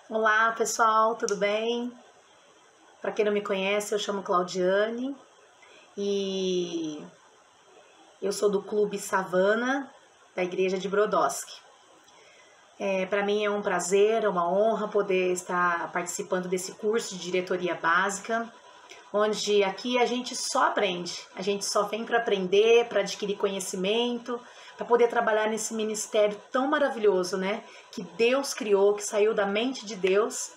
Olá pessoal, tudo bem? Para quem não me conhece, eu chamo Claudiane e eu sou do Clube Savana da Igreja de Brodowski. Para mim é um prazer, é uma honra poder estar participando desse curso de diretoria básica, onde aqui a gente só aprende, a gente só vem para aprender, para adquirir conhecimento, para poder trabalhar nesse ministério tão maravilhoso, né? Que Deus criou, que saiu da mente de Deus,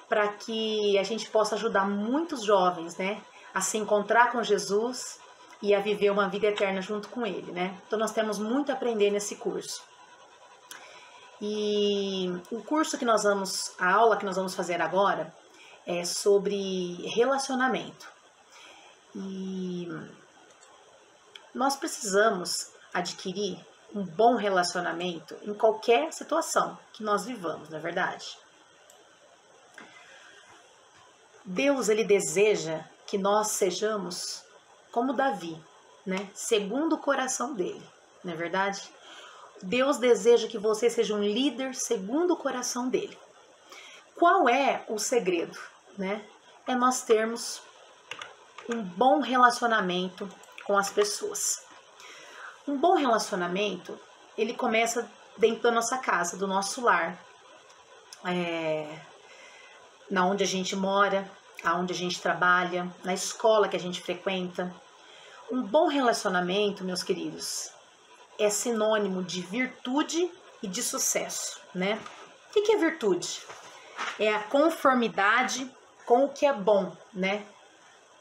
para que a gente possa ajudar muitos jovens, né? A se encontrar com Jesus e a viver uma vida eterna junto com Ele, né? Então nós temos muito a aprender nesse curso. E o curso que nós vamos, a aula que nós vamos fazer agora é sobre relacionamento. E nós precisamos adquirir um bom relacionamento em qualquer situação que nós vivamos, não é verdade? Deus, ele deseja que nós sejamos como Davi, né? Segundo o coração dele, não é verdade? Deus deseja que você seja um líder segundo o coração dele. Qual é o segredo, né? É nós termos um bom relacionamento com as pessoas. Um bom relacionamento, ele começa dentro da nossa casa, do nosso lar, na onde a gente mora, aonde a gente trabalha, na escola que a gente frequenta. Um bom relacionamento, meus queridos, é sinônimo de virtude e de sucesso, né? O que é virtude? É a conformidade com o que é bom, né?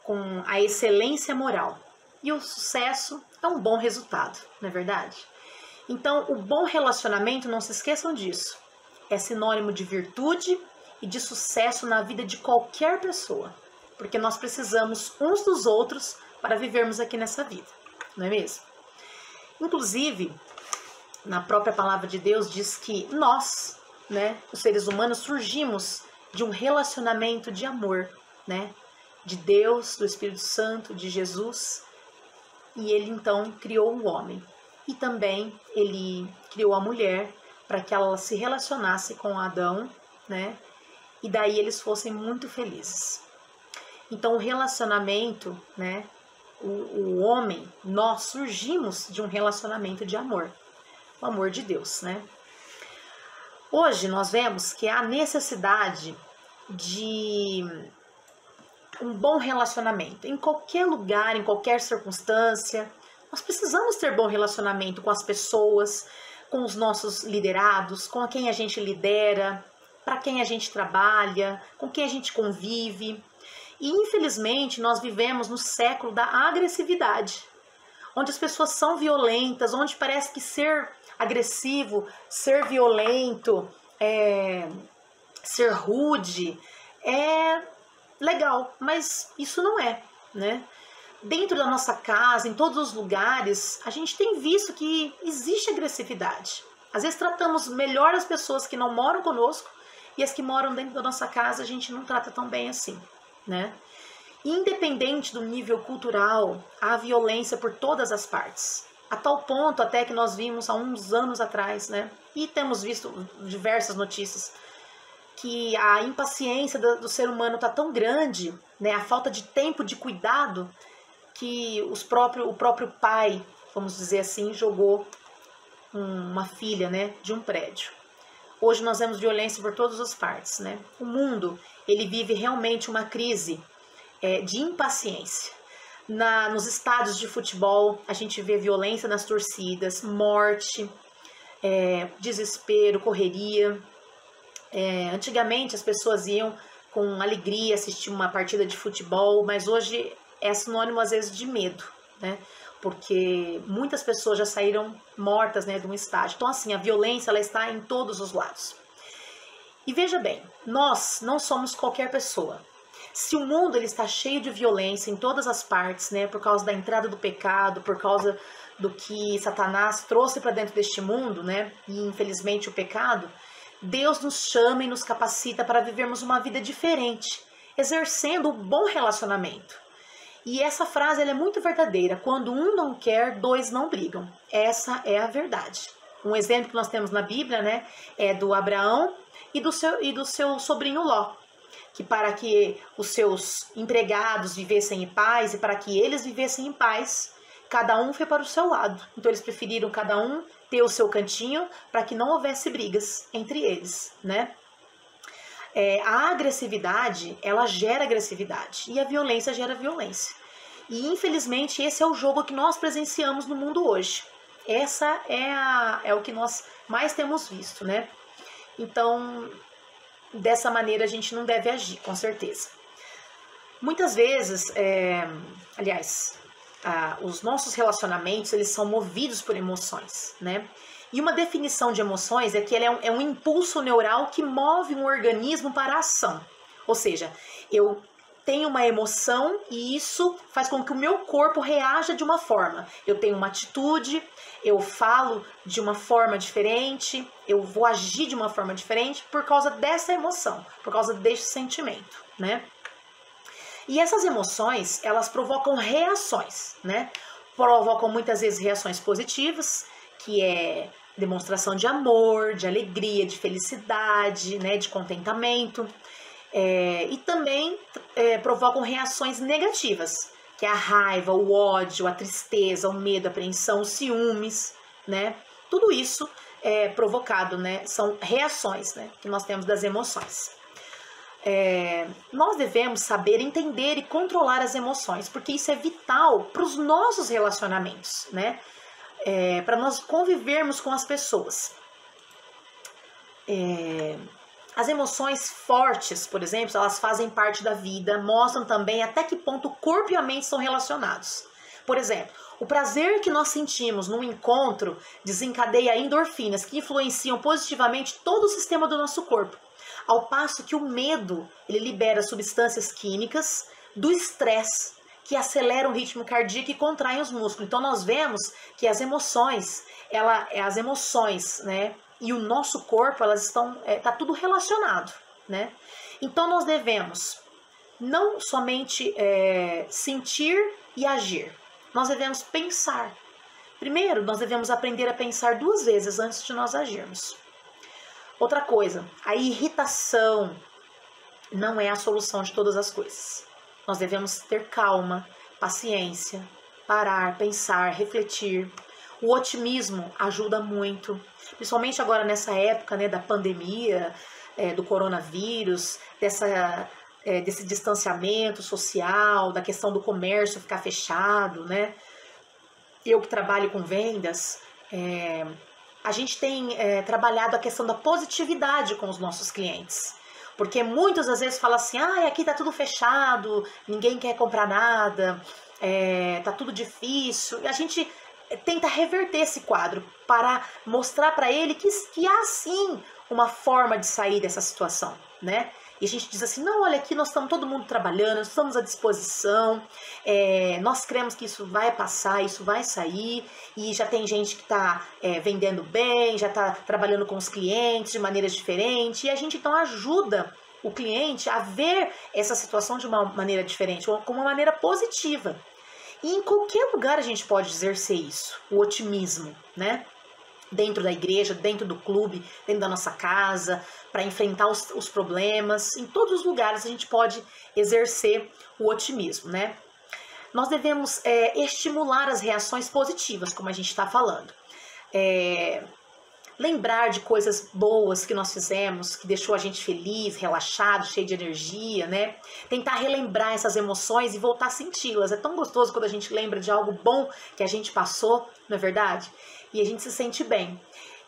Com a excelência moral. E o sucesso é um bom resultado, não é verdade? Então, o bom relacionamento, não se esqueçam disso, é sinônimo de virtude e de sucesso na vida de qualquer pessoa, porque nós precisamos uns dos outros para vivermos aqui nessa vida, não é mesmo? Inclusive, na própria palavra de Deus diz que nós, né, os seres humanos, surgimos de um relacionamento de amor, né, de Deus, do Espírito Santo, de Jesus. E ele então criou o homem e também ele criou a mulher para que ela se relacionasse com Adão, né? E daí eles fossem muito felizes. Então o relacionamento, né? O homem, nós surgimos de um relacionamento de amor, o amor de Deus, né? Hoje nós vemos que há necessidade de um bom relacionamento. Em qualquer lugar, em qualquer circunstância, nós precisamos ter bom relacionamento com as pessoas, com os nossos liderados, com quem a gente lidera, para quem a gente trabalha, com quem a gente convive. E infelizmente nós vivemos no século da agressividade, onde as pessoas são violentas, onde parece que ser agressivo, ser violento, ser rude é legal, mas isso não é, né? Dentro da nossa casa, em todos os lugares, a gente tem visto que existe agressividade. Às vezes tratamos melhor as pessoas que não moram conosco e as que moram dentro da nossa casa a gente não trata tão bem assim, né? Independente do nível cultural, há violência por todas as partes. A tal ponto até que nós vimos há uns anos atrás, né? E temos visto diversas notícias que a impaciência do ser humano está tão grande, né, a falta de tempo de cuidado, que o próprio pai, vamos dizer assim, jogou uma filha, né, de um prédio. Hoje nós vemos violência por todas as partes, né? O mundo, ele vive realmente uma crise de impaciência. Nos estádios de futebol, a gente vê violência nas torcidas, morte, desespero, correria. Antigamente as pessoas iam com alegria assistir uma partida de futebol, mas hoje é sinônimo às vezes de medo, né? Porque muitas pessoas já saíram mortas, né, de um estádio. Então assim, a violência ela está em todos os lados. E veja bem, nós não somos qualquer pessoa. Se o mundo ele está cheio de violência em todas as partes, né, por causa da entrada do pecado, por causa do que Satanás trouxe para dentro deste mundo, né, e infelizmente o pecado, Deus nos chama e nos capacita para vivermos uma vida diferente, exercendo um bom relacionamento. E essa frase ela é muito verdadeira. Quando um não quer, dois não brigam. Essa é a verdade. Um exemplo que nós temos na Bíblia, né, é do Abraão e do seu sobrinho Ló, que para que os seus empregados vivessem em paz e para que eles vivessem em paz, cada um foi para o seu lado. Então eles preferiram cada um ter o seu cantinho para que não houvesse brigas entre eles, né? A agressividade, ela gera agressividade e a violência gera violência. E infelizmente esse é o jogo que nós presenciamos no mundo hoje. Essa é o que nós mais temos visto, né? Então, dessa maneira a gente não deve agir, com certeza. Muitas vezes, os nossos relacionamentos, eles são movidos por emoções, né? E uma definição de emoções é que ele é um impulso neural que move um organismo para a ação. Ou seja, eu tenho uma emoção e isso faz com que o meu corpo reaja de uma forma. Eu tenho uma atitude, eu falo de uma forma diferente, eu vou agir de uma forma diferente por causa dessa emoção, por causa desse sentimento, né? E essas emoções, elas provocam reações, né? Provocam muitas vezes reações positivas, que é demonstração de amor, de alegria, de felicidade, né? De contentamento. E também provocam reações negativas, que é a raiva, o ódio, a tristeza, o medo, a apreensão, os ciúmes, né? Tudo isso é provocado, né? São reações, né? Que nós temos das emoções. Nós devemos saber entender e controlar as emoções, porque isso é vital para os nossos relacionamentos, né? Para nós convivermos com as pessoas. As emoções fortes, por exemplo, elas fazem parte da vida, mostram também até que ponto o corpo e a mente são relacionados. Por exemplo, o prazer que nós sentimos num encontro desencadeia endorfinas que influenciam positivamente todo o sistema do nosso corpo. Ao passo que o medo, ele libera substâncias químicas do estresse, que aceleram o ritmo cardíaco e contraem os músculos. Então nós vemos que as emoções, né, e o nosso corpo, elas estão, tá tudo relacionado, né? Então nós devemos não somente sentir e agir, nós devemos pensar. Primeiro, nós devemos aprender a pensar 2 vezes antes de nós agirmos. Outra coisa, a irritação não é a solução de todas as coisas. Nós devemos ter calma, paciência, parar, pensar, refletir. O otimismo ajuda muito, principalmente agora nessa época, né, da pandemia, do coronavírus, desse distanciamento social, da questão do comércio ficar fechado, né? Eu que trabalho com vendas, a gente tem trabalhado a questão da positividade com os nossos clientes. Porque muitas das vezes fala assim, aqui tá tudo fechado, ninguém quer comprar nada, tá tudo difícil. E a gente tenta reverter esse quadro para mostrar para ele que há sim uma forma de sair dessa situação, né? E a gente diz assim, não, olha aqui, nós estamos todo mundo trabalhando, nós estamos à disposição, nós cremos que isso vai passar, isso vai sair, e já tem gente que está vendendo bem, já está trabalhando com os clientes de maneiras diferentes, e a gente então ajuda o cliente a ver essa situação de uma maneira diferente, como uma maneira positiva. E em qualquer lugar a gente pode exercer isso, o otimismo, né? Dentro da igreja, dentro do clube, dentro da nossa casa, para enfrentar os problemas. Em todos os lugares a gente pode exercer o otimismo, né? Nós devemos estimular as reações positivas, como a gente está falando. Lembrar de coisas boas que nós fizemos, que deixou a gente feliz, relaxado, cheio de energia, né? Tentar relembrar essas emoções e voltar a senti-las. É tão gostoso quando a gente lembra de algo bom que a gente passou, não é verdade? E a gente se sente bem.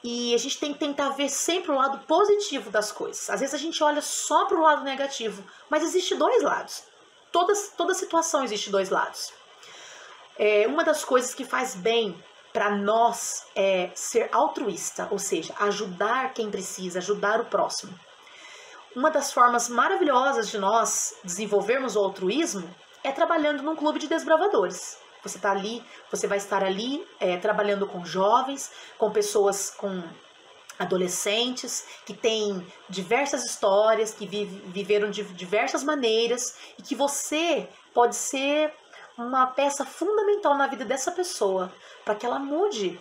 E a gente tem que tentar ver sempre o lado positivo das coisas. Às vezes a gente olha só para o lado negativo, mas existe 2 lados. Toda situação existe 2 lados. Uma das coisas que faz bem para nós é ser altruísta, ou seja, ajudar quem precisa, ajudar o próximo. Uma das formas maravilhosas de nós desenvolvermos o altruísmo é trabalhando num clube de desbravadores. Você vai estar ali trabalhando com jovens, com pessoas, com adolescentes que têm diversas histórias, que viveram de diversas maneiras e que você pode ser uma peça fundamental na vida dessa pessoa para que ela mude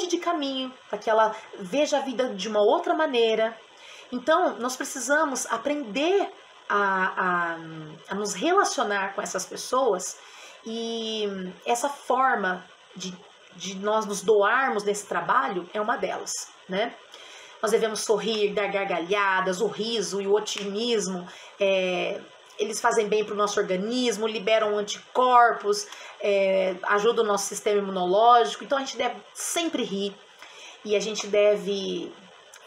de caminho, para que ela veja a vida de uma outra maneira. Então, nós precisamos aprender a nos relacionar com essas pessoas, e essa forma de nós nos doarmos nesse trabalho é uma delas, né? Nós devemos sorrir, dar gargalhadas, o riso e o otimismo, eles fazem bem para o nosso organismo, liberam anticorpos, ajudam o nosso sistema imunológico. Então a gente deve sempre rir e a gente deve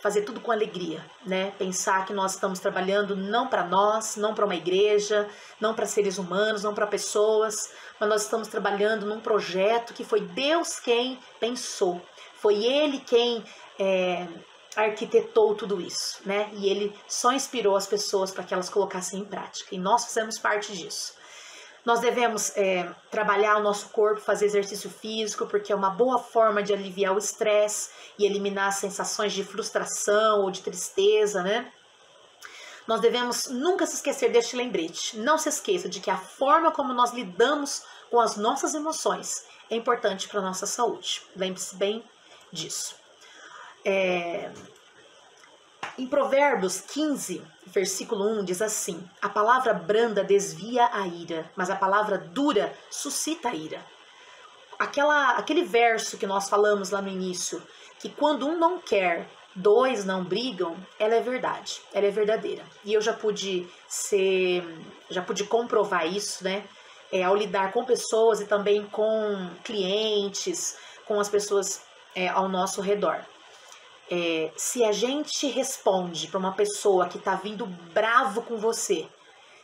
fazer tudo com alegria, né? Pensar que nós estamos trabalhando não para nós, não para uma igreja, não para seres humanos, não para pessoas, mas nós estamos trabalhando num projeto que foi Deus quem pensou. Foi Ele quem arquitetou tudo isso, né? E Ele só inspirou as pessoas para que elas colocassem em prática. E nós fizemos parte disso. Nós devemos trabalhar o nosso corpo, fazer exercício físico, porque é uma boa forma de aliviar o estresse e eliminar as sensações de frustração ou de tristeza, né? Nós devemos nunca se esquecer deste lembrete. Não se esqueça de que a forma como nós lidamos com as nossas emoções é importante para a nossa saúde. Lembre-se bem disso. Em Provérbios 15, versículo 1, diz assim: a palavra branda desvia a ira, mas a palavra dura suscita a ira. Aquele verso que nós falamos lá no início, que quando um não quer, dois não brigam, ela é verdade, ela é verdadeira. E eu já pude comprovar isso, né? Ao lidar com pessoas e também com clientes, com as pessoas ao nosso redor. Se a gente responde para uma pessoa que está vindo bravo com você,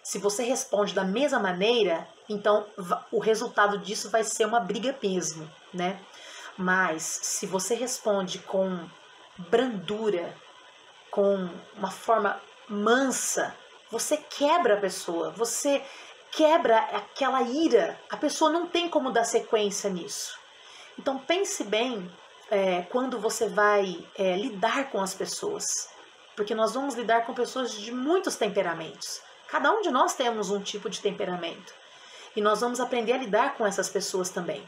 se você responde da mesma maneira, então o resultado disso vai ser uma briga mesmo, né? Mas se você responde com brandura, com uma forma mansa, você quebra a pessoa, você quebra aquela ira, a pessoa não tem como dar sequência nisso. Então pense bem quando você vai lidar com as pessoas, porque nós vamos lidar com pessoas de muitos temperamentos. Cada um de nós temos um tipo de temperamento e nós vamos aprender a lidar com essas pessoas também.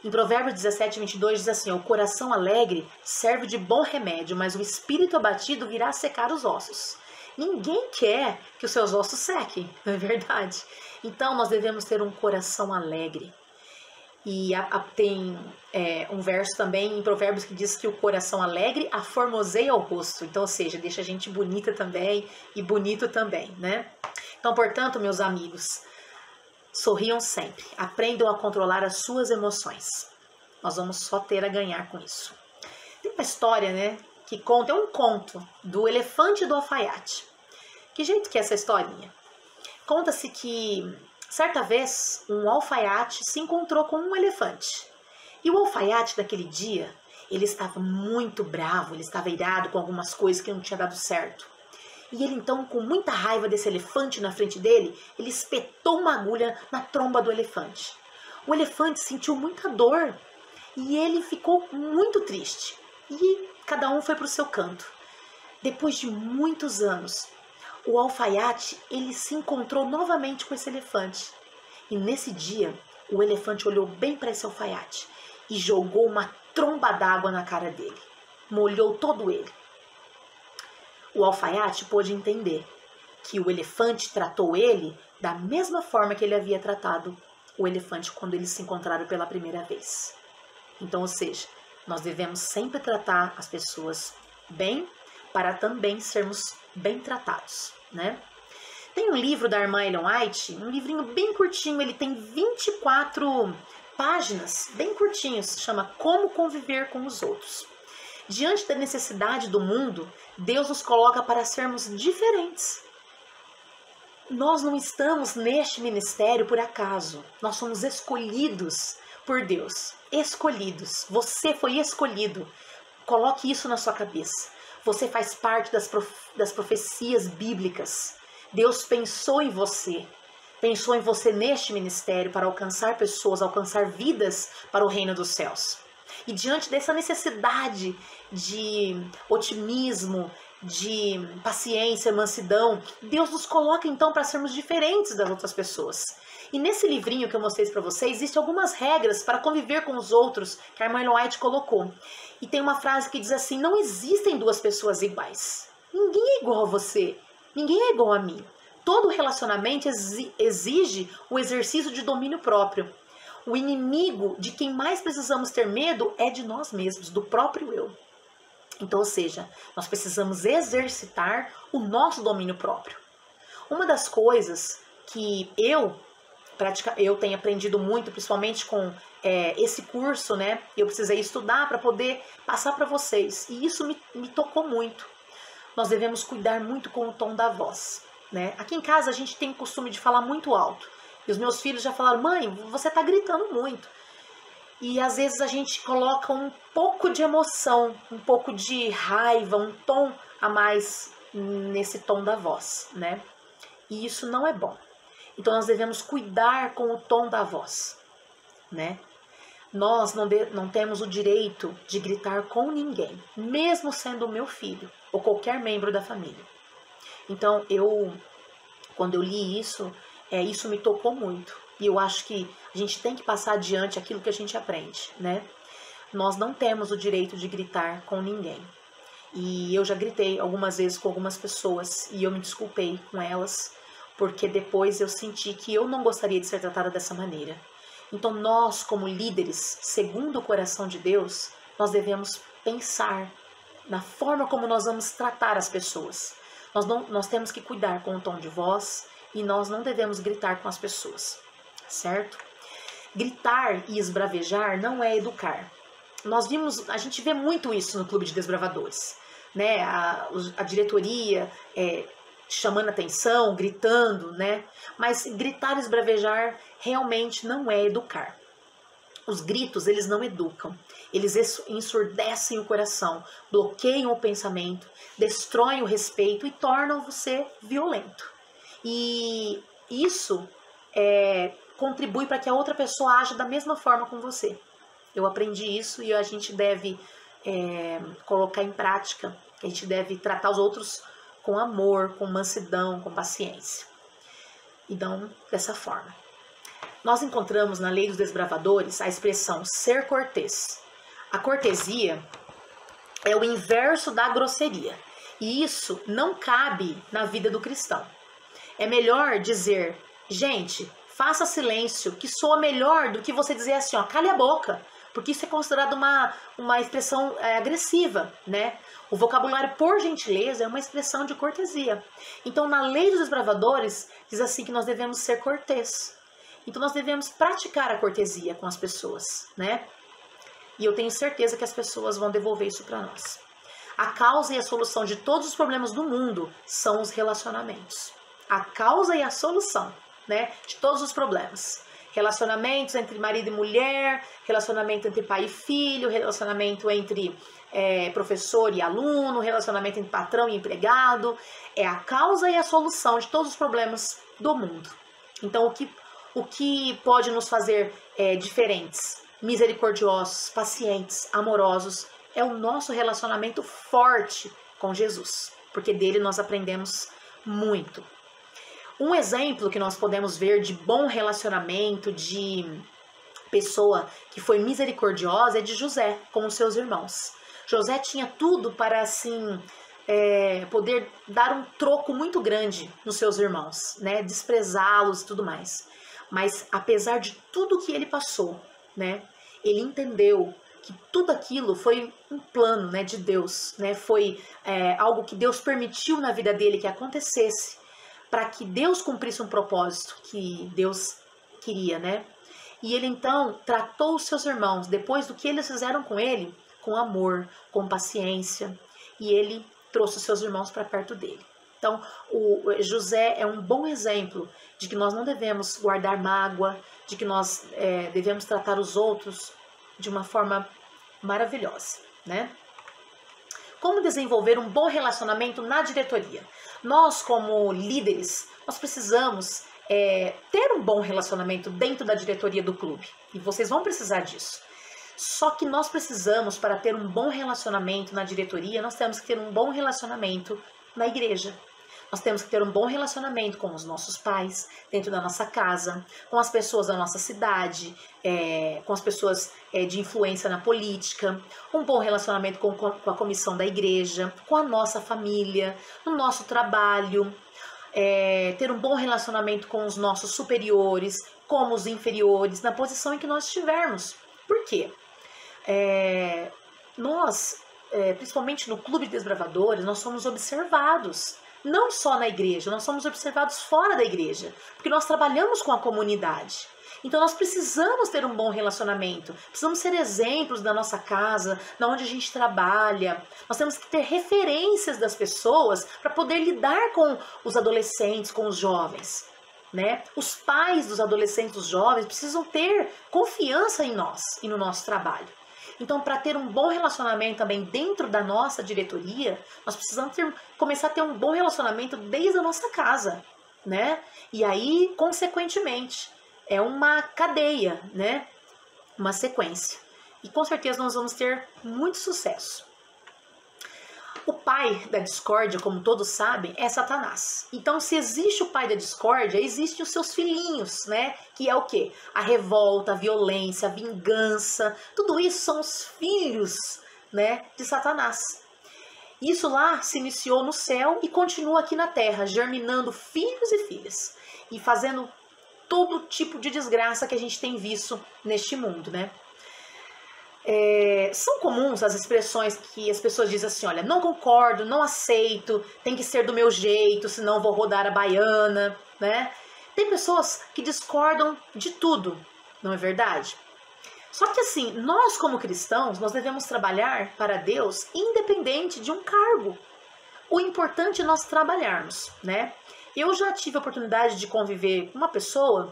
Em Provérbios 17, 22 diz assim: o coração alegre serve de bom remédio, mas o espírito abatido virá secar os ossos. Ninguém quer que os seus ossos sequem, não é verdade? Então nós devemos ter um coração alegre. E tem um verso também em Provérbios que diz que o coração alegre aformoseia o rosto. Então, ou seja, deixa a gente bonita também e bonito também, né? Então, portanto, meus amigos, sorriam sempre. Aprendam a controlar as suas emoções. Nós vamos só ter a ganhar com isso. Tem uma história, né, que conta, é um conto do elefante e do alfaiate. Que jeito que é essa historinha? Conta-se que certa vez, um alfaiate se encontrou com um elefante. E o alfaiate daquele dia, ele estava muito bravo, ele estava irado com algumas coisas que não tinha dado certo. E ele então, com muita raiva desse elefante na frente dele, ele espetou uma agulha na tromba do elefante. O elefante sentiu muita dor e ele ficou muito triste. E cada um foi para o seu canto. Depois de muitos anos, o alfaiate, ele se encontrou novamente com esse elefante. E nesse dia, o elefante olhou bem para esse alfaiate e jogou uma tromba d'água na cara dele. Molhou todo ele. O alfaiate pôde entender que o elefante tratou ele da mesma forma que ele havia tratado o elefante quando eles se encontraram pela primeira vez. Então, ou seja, nós devemos sempre tratar as pessoas bem para também sermos bem tratados, né? Tem um livro da irmã Ellen White, um livrinho bem curtinho, ele tem 24 páginas, bem curtinhos, chama Como Conviver com os Outros. Diante da necessidade do mundo, Deus nos coloca para sermos diferentes. Nós não estamos neste ministério por acaso, nós somos escolhidos por Deus, escolhidos, você foi escolhido, coloque isso na sua cabeça. Você faz parte das profecias bíblicas. Deus pensou em você neste ministério para alcançar pessoas, alcançar vidas para o reino dos céus. E diante dessa necessidade de otimismo, de paciência, mansidão, Deus nos coloca então para sermos diferentes das outras pessoas. E nesse livrinho que eu mostrei para vocês, existem algumas regras para conviver com os outros que a irmã Ellen White colocou. E tem uma frase que diz assim: não existem duas pessoas iguais. Ninguém é igual a você, ninguém é igual a mim. Todo relacionamento exige o exercício de domínio próprio. O inimigo de quem mais precisamos ter medo é de nós mesmos, do próprio eu. Então, ou seja, nós precisamos exercitar o nosso domínio próprio. Uma das coisas que eu tenho aprendido muito, principalmente com esse curso, né? Eu precisei estudar para poder passar para vocês. E isso me tocou muito. Nós devemos cuidar muito com o tom da voz, né? Aqui em casa a gente tem o costume de falar muito alto. E os meus filhos já falaram, mãe, você tá gritando muito. E às vezes a gente coloca um pouco de emoção, um pouco de raiva, um tom a mais nesse tom da voz, né? E isso não é bom. Então nós devemos cuidar com o tom da voz, né? Nós não temos o direito de gritar com ninguém, mesmo sendo o meu filho ou qualquer membro da família. Então quando eu li isso, isso me tocou muito. E eu acho que a gente tem que passar adiante aquilo que a gente aprende, né? Nós não temos o direito de gritar com ninguém. E eu já gritei algumas vezes com algumas pessoas e eu me desculpei com elas, porque depois eu senti que eu não gostaria de ser tratada dessa maneira. Então nós, como líderes, segundo o coração de Deus, nós devemos pensar na forma como nós vamos tratar as pessoas. Nós temos que cuidar com o tom de voz e nós não devemos gritar com as pessoas, certo? Gritar e esbravejar não é educar. A gente vê muito isso no Clube de Desbravadores, né? A diretoria chamando atenção, gritando, né? Mas gritar e esbravejar realmente não é educar. Os gritos, eles não educam. Eles ensurdecem o coração, bloqueiam o pensamento, destroem o respeito e tornam você violento. E isso contribui para que a outra pessoa aja da mesma forma com você. Eu aprendi isso e a gente deve colocar em prática. A gente deve tratar os outros com amor, com mansidão, com paciência. Então, dessa forma. Nós encontramos na Lei dos Desbravadores a expressão ser cortês. A cortesia é o inverso da grosseria. E isso não cabe na vida do cristão. É melhor dizer, gente, faça silêncio, que soa melhor do que você dizer assim, ó, cale a boca. Porque isso é considerado uma expressão agressiva, né? O vocabulário por gentileza é uma expressão de cortesia. Então, na Lei dos Desbravadores, diz assim que nós devemos ser cortês. Então, nós devemos praticar a cortesia com as pessoas, né? E eu tenho certeza que as pessoas vão devolver isso para nós. A causa e a solução de todos os problemas do mundo são os relacionamentos. A causa e a solução, né, de todos os problemas. Relacionamentos entre marido e mulher, relacionamento entre pai e filho, relacionamento entre professor e aluno, relacionamento entre patrão e empregado. É a causa e a solução de todos os problemas do mundo. Então, o que pode nos fazer diferentes, misericordiosos, pacientes, amorosos, é o nosso relacionamento forte com Jesus, porque dele nós aprendemos muito. Um exemplo que nós podemos ver de bom relacionamento, de pessoa que foi misericordiosa, é de José com os seus irmãos. José tinha tudo para, assim, poder dar um troco muito grande nos seus irmãos, né? Desprezá-los e tudo mais. Mas, apesar de tudo que ele passou, né? Ele entendeu que tudo aquilo foi um plano, né, de Deus, né? Foi algo que Deus permitiu na vida dele que acontecesse, para que Deus cumprisse um propósito que Deus queria, né? E ele então tratou os seus irmãos, depois do que eles fizeram com ele, com amor, com paciência, e ele trouxe os seus irmãos para perto dele. Então, o José é um bom exemplo de que nós não devemos guardar mágoa, de que nós devemos tratar os outros de uma forma maravilhosa, né? Como desenvolver um bom relacionamento na diretoria? Nós, como líderes, nós precisamos ter um bom relacionamento dentro da diretoria do clube. E vocês vão precisar disso. Só que nós precisamos, para ter um bom relacionamento na diretoria, nós temos que ter um bom relacionamento na igreja. Nós temos que ter um bom relacionamento com os nossos pais, dentro da nossa casa, com as pessoas da nossa cidade, com as pessoas de influência na política, um bom relacionamento com a comissão da igreja, com a nossa família, no nosso trabalho, ter um bom relacionamento com os nossos superiores, com os inferiores, na posição em que nós estivermos. Por quê? Nós, principalmente no Clube de Desbravadores, nós somos observados. Não só na igreja, nós somos observados fora da igreja, porque nós trabalhamos com a comunidade. Então nós precisamos ter um bom relacionamento, precisamos ser exemplos da nossa casa, na onde a gente trabalha. Nós temos que ter referências das pessoas para poder lidar com os adolescentes, com os jovens, né? Os pais dos adolescentes, dos jovens, precisam ter confiança em nós e no nosso trabalho. Então, para ter um bom relacionamento também dentro da nossa diretoria, nós precisamos começar a ter um bom relacionamento desde a nossa casa, né? E aí, consequentemente, é uma cadeia, né? Uma sequência. E com certeza nós vamos ter muito sucesso. O pai da discórdia, como todos sabem, é Satanás. Então, se existe o pai da discórdia, existem os seus filhinhos, né? Que é o quê? A revolta, a violência, a vingança. Tudo isso são os filhos, né, de Satanás. Isso lá se iniciou no céu e continua aqui na terra, germinando filhos e filhas. E fazendo todo tipo de desgraça que a gente tem visto neste mundo, né? São comuns as expressões que as pessoas dizem assim, olha, não concordo, não aceito, tem que ser do meu jeito, senão vou rodar a baiana, né? Tem pessoas que discordam de tudo, não é verdade? Só que assim, nós como cristãos, nós devemos trabalhar para Deus independente de um cargo. O importante é nós trabalharmos, né? Eu já tive a oportunidade de conviver com uma pessoa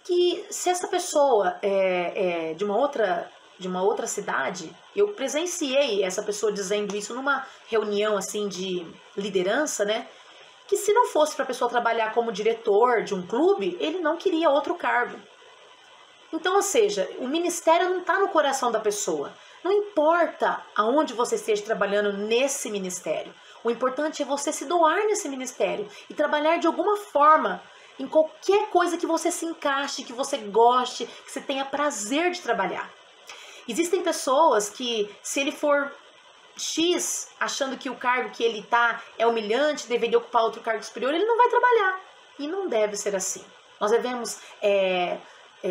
que, se essa pessoa é de uma outra cidade, eu presenciei essa pessoa dizendo isso numa reunião assim de liderança, né? Que se não fosse para a pessoa trabalhar como diretor de um clube, ele não queria outro cargo. Então, ou seja, o ministério não está no coração da pessoa. Não importa aonde você esteja trabalhando nesse ministério. O importante é você se doar nesse ministério e trabalhar de alguma forma em qualquer coisa que você se encaixe, que você goste, que você tenha prazer de trabalhar. Existem pessoas que, se ele for X, achando que o cargo que ele está é humilhante, deveria ocupar outro cargo superior, ele não vai trabalhar. E não deve ser assim. Nós devemos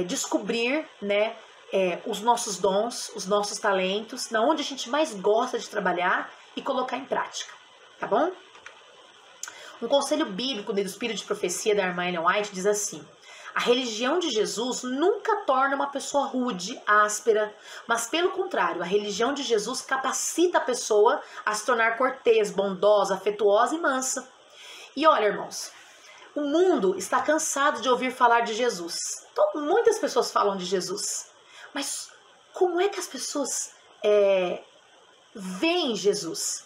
descobrir, né, os nossos dons, os nossos talentos, na onde a gente mais gosta de trabalhar e colocar em prática, tá bom? Um conselho bíblico do Espírito de Profecia da irmã Ellen White diz assim: a religião de Jesus nunca torna uma pessoa rude, áspera, mas pelo contrário, a religião de Jesus capacita a pessoa a se tornar cortês, bondosa, afetuosa e mansa. E olha, irmãos, o mundo está cansado de ouvir falar de Jesus. Então, muitas pessoas falam de Jesus, mas como é que as pessoas veem Jesus?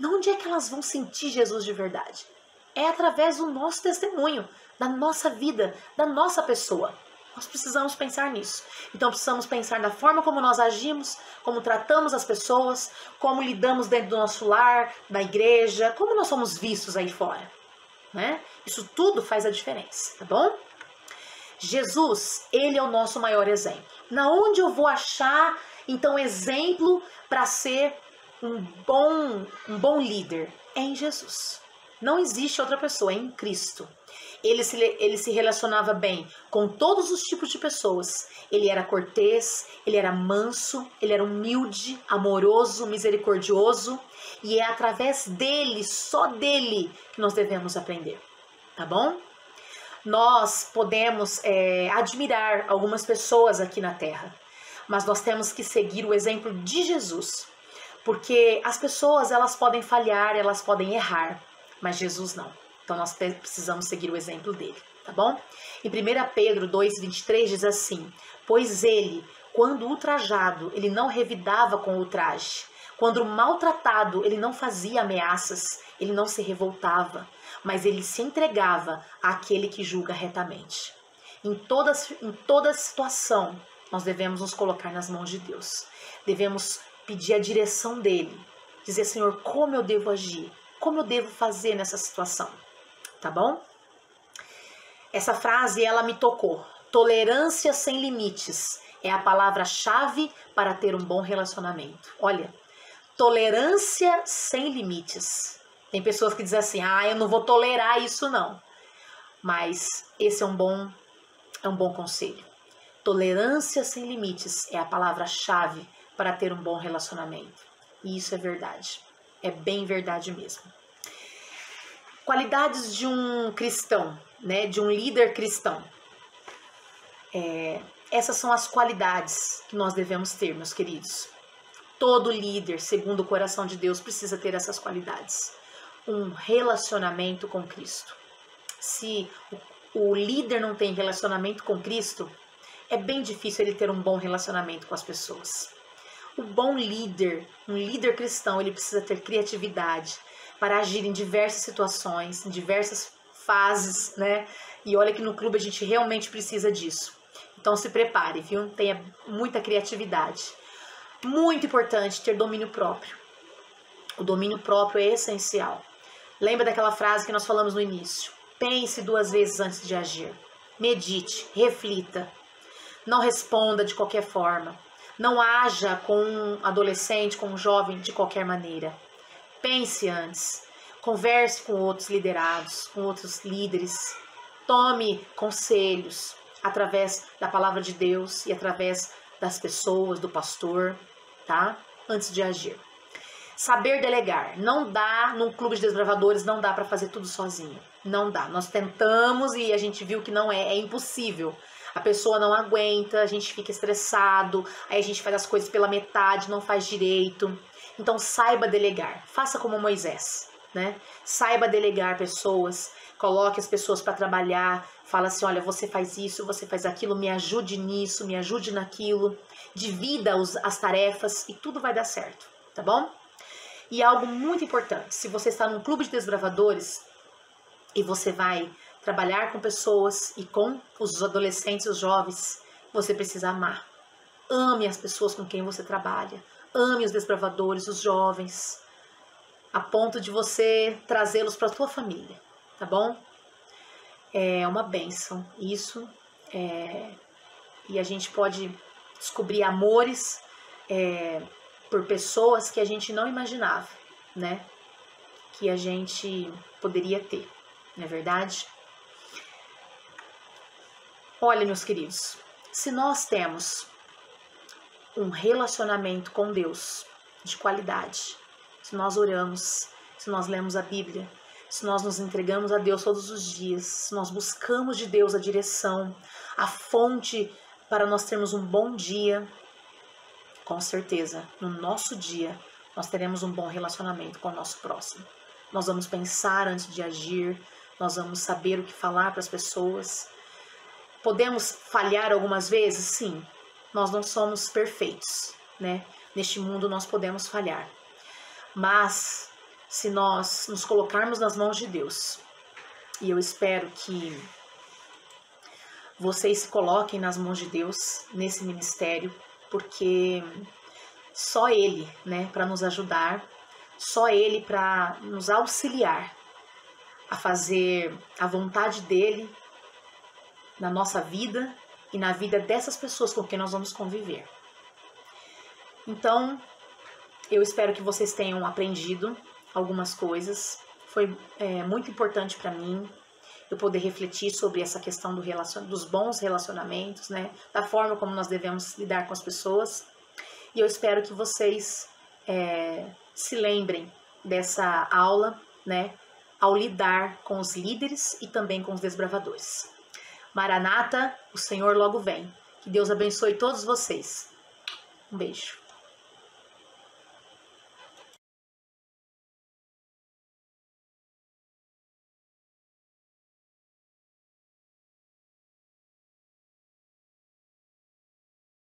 Onde é que elas vão sentir Jesus de verdade? É através do nosso testemunho, da nossa vida, da nossa pessoa. Nós precisamos pensar nisso. Então precisamos pensar na forma como nós agimos, como tratamos as pessoas, como lidamos dentro do nosso lar, da igreja, como nós somos vistos aí fora, né? Isso tudo faz a diferença, tá bom? Jesus, ele é o nosso maior exemplo. Na onde eu vou achar, então, exemplo para ser um bom líder? É em Jesus. Não existe outra pessoa, é em Cristo. Ele se relacionava bem com todos os tipos de pessoas. Ele era cortês, ele era manso, ele era humilde, amoroso, misericordioso. E é através dele, só dele, que nós devemos aprender. Tá bom? Nós podemos admirar algumas pessoas aqui na Terra, mas nós temos que seguir o exemplo de Jesus. Porque as pessoas, elas podem falhar, elas podem errar, mas Jesus não. Então nós precisamos seguir o exemplo dele, tá bom? Em 1 Pedro 2,23 diz assim: pois ele, quando ultrajado, ele não revidava com ultraje. Quando maltratado, ele não fazia ameaças, ele não se revoltava, mas ele se entregava àquele que julga retamente. Em toda situação, nós devemos nos colocar nas mãos de Deus. Devemos pedir a direção dele. Dizer, Senhor, como eu devo agir? Como eu devo fazer nessa situação? Tá bom? Essa frase, ela me tocou. Tolerância sem limites é a palavra-chave para ter um bom relacionamento. Olha, tolerância sem limites. Tem pessoas que dizem assim, eu não vou tolerar isso não. Mas esse é um bom conselho. Tolerância sem limites é a palavra-chave para ter um bom relacionamento. E isso é verdade. É bem verdade mesmo. Qualidades de um cristão, né? De um líder cristão. Essas são as qualidades que nós devemos ter, meus queridos. Todo líder, segundo o coração de Deus, precisa ter essas qualidades. Um relacionamento com Cristo. Se o líder não tem relacionamento com Cristo, é bem difícil ele ter um bom relacionamento com as pessoas. O bom líder, um líder cristão, ele precisa ter criatividade para agir em diversas situações, em diversas fases, né? E olha que no clube a gente realmente precisa disso. Então se prepare, viu? Tenha muita criatividade. Muito importante ter domínio próprio. O domínio próprio é essencial. Lembra daquela frase que nós falamos no início? Pense 2 vezes antes de agir. Medite, reflita. Não responda de qualquer forma. Não haja com um adolescente, com um jovem de qualquer maneira. Pense antes. Converse com outros liderados, com outros líderes. Tome conselhos através da palavra de Deus e através das pessoas, do pastor, tá? Antes de agir. Saber delegar. Não dá, num clube de desbravadores, não dá para fazer tudo sozinho. Não dá. Nós tentamos e a gente viu que não é impossível. A pessoa não aguenta, a gente fica estressado, aí a gente faz as coisas pela metade, não faz direito. Então saiba delegar. Faça como Moisés, né? Saiba delegar pessoas, coloque as pessoas para trabalhar, fala assim, olha, você faz isso, você faz aquilo, me ajude nisso, me ajude naquilo. Divida as tarefas e tudo vai dar certo, tá bom? E algo muito importante, se você está num clube de desbravadores e você vai trabalhar com pessoas e com os adolescentes, os jovens, você precisa amar. Ame as pessoas com quem você trabalha. Ame os desbravadores, os jovens, a ponto de você trazê-los para a sua família, tá bom? É uma bênção isso, e a gente pode descobrir amores por pessoas que a gente não imaginava, né? Que a gente poderia ter, não é verdade? Olha, meus queridos, se nós temos um relacionamento com Deus de qualidade, se nós oramos, se nós lemos a Bíblia, se nós nos entregamos a Deus todos os dias, se nós buscamos de Deus a direção, a fonte para nós termos um bom dia, com certeza, no nosso dia, nós teremos um bom relacionamento com o nosso próximo. Nós vamos pensar antes de agir, nós vamos saber o que falar para as pessoas. Podemos falhar algumas vezes? Sim, nós não somos perfeitos, né? Neste mundo nós podemos falhar. Mas se nós nos colocarmos nas mãos de Deus, e eu espero que vocês se coloquem nas mãos de Deus nesse ministério, porque só Ele, né, para nos ajudar, só Ele para nos auxiliar a fazer a vontade dEle na nossa vida e na vida dessas pessoas com quem nós vamos conviver. Então, eu espero que vocês tenham aprendido algumas coisas. Foi muito importante para mim eu poder refletir sobre essa questão dos bons relacionamentos, né? Da forma como nós devemos lidar com as pessoas. E eu espero que vocês se lembrem dessa aula, né? Ao lidar com os líderes e também com os desbravadores. Maranata, o Senhor logo vem. Que Deus abençoe todos vocês. Um beijo.